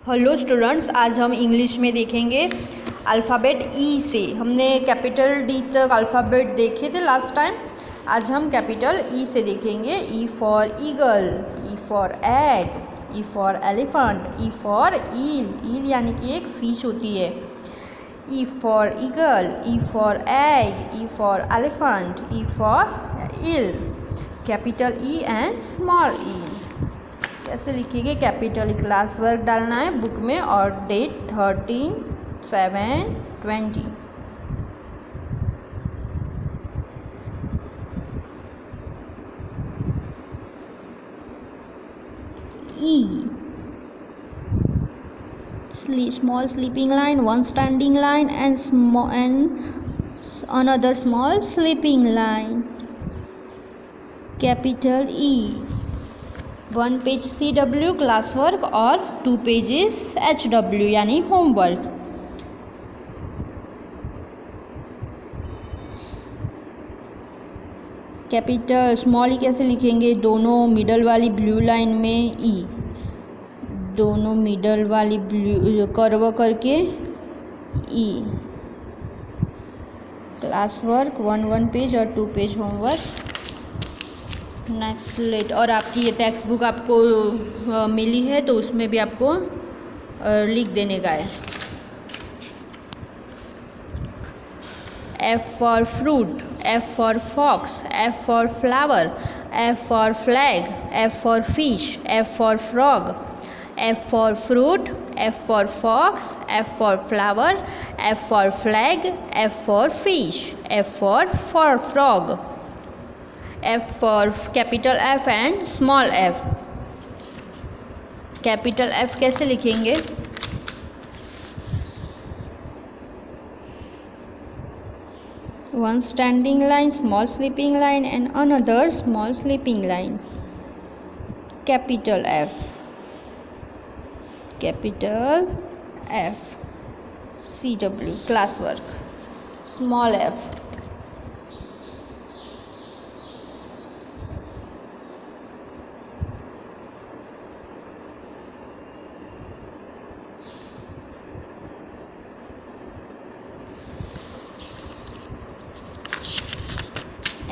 Hello students, आज हम English में देखेंगे अल्फ़ाबेट ई से। हमने कैपिटल डी तक अल्फ़ाबेट देखे थे लास्ट टाइम। आज हम कैपिटल ई से देखेंगे। E for eagle, E for egg, E for elephant, E for eel. Eel यानी कि एक फिश होती है। E for eagle, E for egg, E for elephant, E for eel. Capital E and small E कैसे लिखेंगे? Capital class work डालना है book में और date 13/7/20। E, small sleeping line, one standing line and another small sleeping line. Capital E, 1 page CW class work और 2 pages HW यानी homework. Capital small E कैसे लिखेंगे? दोनों मिडल वाली ब्लू लाइन में ई, दोनों मिडल वाली ब्लू कर्व करके ई। क्लास वर्क 1 पेज और 2 पेज होमवर्क। Next let. और आपकी ये टेक्स्ट बुक आपको मिली है तो उसमें भी आपको लिख देने का है। F for fruit, F for fox, F for flower, F for flag, F for fish, F for frog, F for fruit, F for fox, F for flower, F for flag, F for fish, F for frog, F for capital F and small f। Capital F कैसे लिखेंगे? One standing line, small sleeping line and another small sleeping line. Capital F, capital F, CW class work, small f।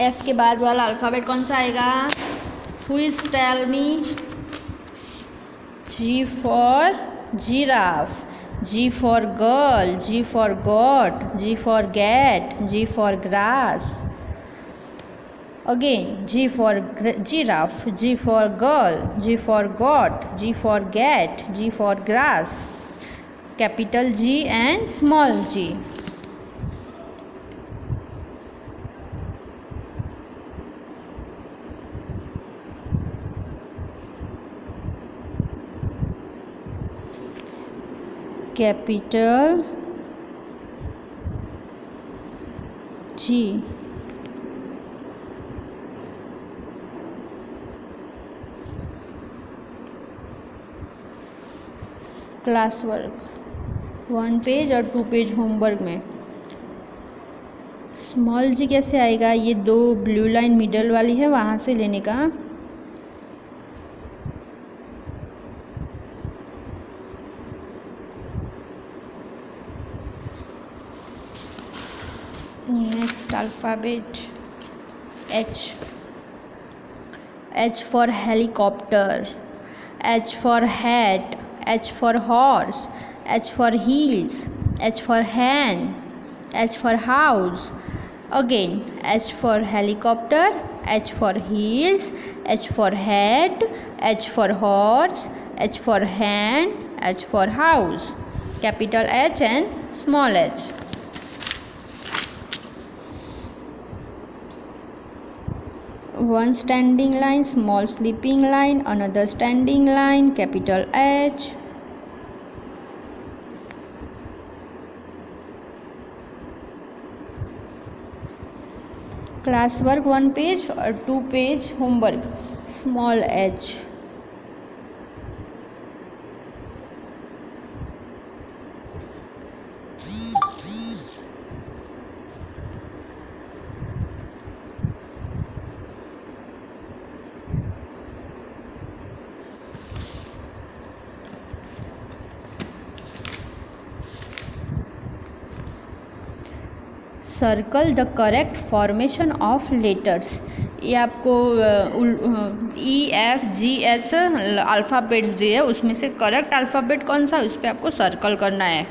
F के बाद वाला alphabet कौन सा आएगा? Please tell me. G for giraffe, G for girl, G for goat, G for cat, G for grass. Again, G for giraffe, G for girl, G for goat, G for cat, G for grass. Capital G and small g. Capital G, class work 1 page और 2 page homework में। Small जी कैसे आएगा? ये 2 blue line middle वाली है वहाँ से लेने का। Next alphabet H. H for helicopter, H for hat, H for horse, H for heels, H for hand, H for house. Again, H for helicopter, H for heels, H for hat, H for horse, H for hand, H for house. Capital H and small h. One standing line, small sleeping line, another standing line, capital H. Class work 1 page और 2 page homework, small h। Circle the correct formation of letters. ये आपको EFGH alphabets दिए है, उसमें से correct alphabet कौन सा है उस पर आपको सर्कल करना है।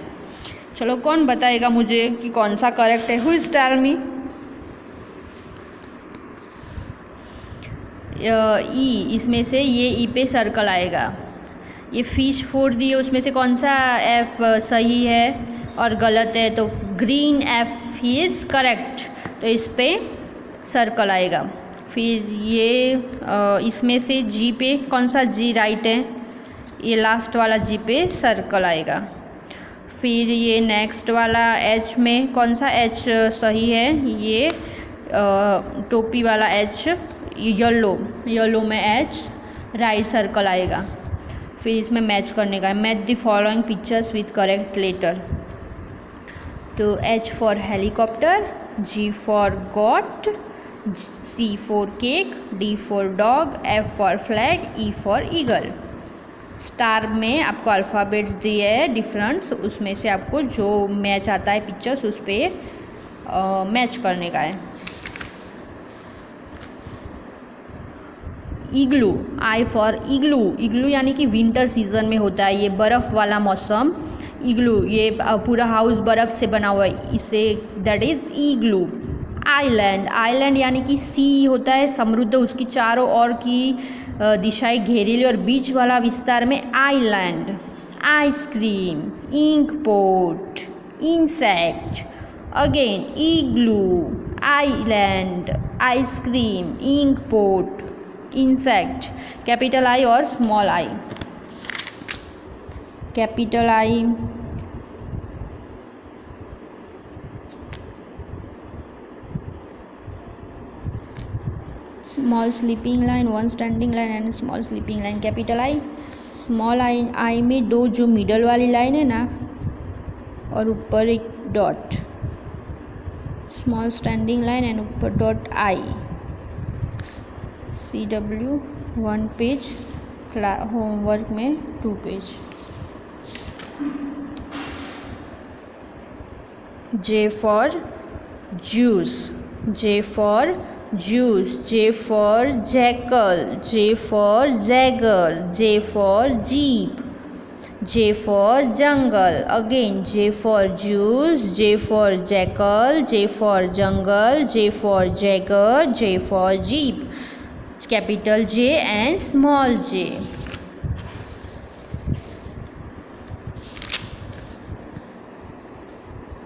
चलो कौन बताएगा मुझे कि कौन सा करेक्ट है? Who is tell me? E, इसमें से ये ई पे सर्कल आएगा। ये फिश फूड दिए, उसमें से कौन सा F सही है और गलत है? तो ग्रीन F इज़ करेक्ट, तो इस पे सर्कल आएगा। फिर ये इसमें से G पे कौन सा G राइट है? ये लास्ट वाला G पे सर्कल आएगा। फिर ये नेक्स्ट वाला H में कौन सा H सही है? ये टोपी वाला H, येलो में H राइट सर्कल आएगा। फिर इसमें मैच करने का है, match the following pictures with correct letter. तो H for helicopter, G for goat, C for cake, D for dog, F for flag, E for eagle. Star में आपको अल्फ़ाबेट्स दिए है डिफरेंस, उसमें से आपको जो मैच आता है पिक्चर्स उस पर मैच करने का है। इग्लू, I फॉर इग्लू, इग्लू यानी कि विंटर सीजन में होता है, ये बर्फ़ वाला मौसम। इग्लू, ये पूरा हाउस बर्फ़ से बना हुआ है, इसे that is igloo. Island, island यानी कि सी होता है समुद्र, उसकी चारों ओर की दिशाएं घेरेली और बीच वाला विस्तार में island. Ice cream, ink pot, insect, again igloo, island, ice cream, ink pot, insect. Capital I और small I। Capital I small sleeping line, one standing line and small sleeping line. Capital I, small I में दो जो middle वाली line है ना और ऊपर एक dot, small standing line and ऊपर dot I। CW 1 page, homework में 2 page. J for juice, J for juice, J for jackal, J for jaguar, J for jeep, J for jungle, again J for juice, J for jackal, J for jungle, J for jaguar, J for jeep. Capital J and small j।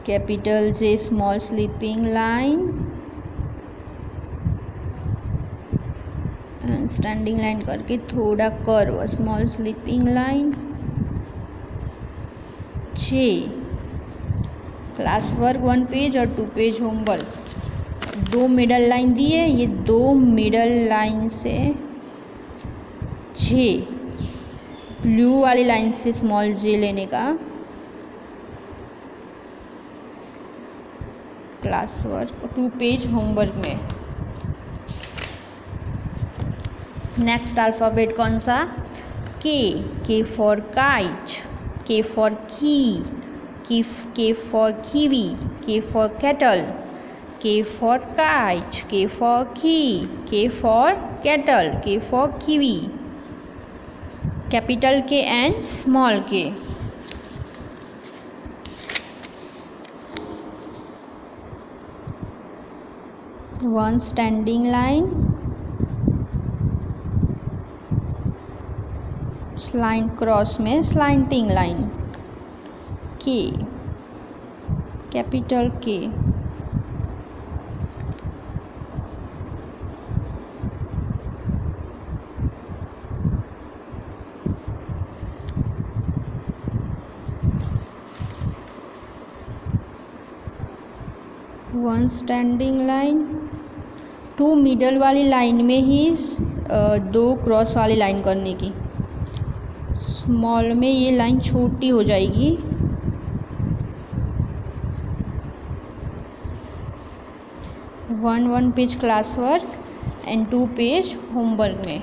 Capital J small sleeping line, standing line करके थोड़ा curve, small sleeping line. J class work 1 page और 2 page homework. 2 middle line दी है, ये 2 middle line से J, blue वाली line से small j लेने का। क्लास वर्क 2 पेज होमवर्क में। नेक्स्ट अल्फ़ाबेट कौन सा? K for kite, K for की, K for kiwi, K for cattle, K for kite, K for key, K for kettle, K for kiwi. Capital K and small k. One standing line, line cross में slanting line. K, capital K. One standing line, 2 middle वाली line में ही 2 cross वाली line करने की। Small में ये line छोटी हो जाएगी। One page class work and 2 page homework में।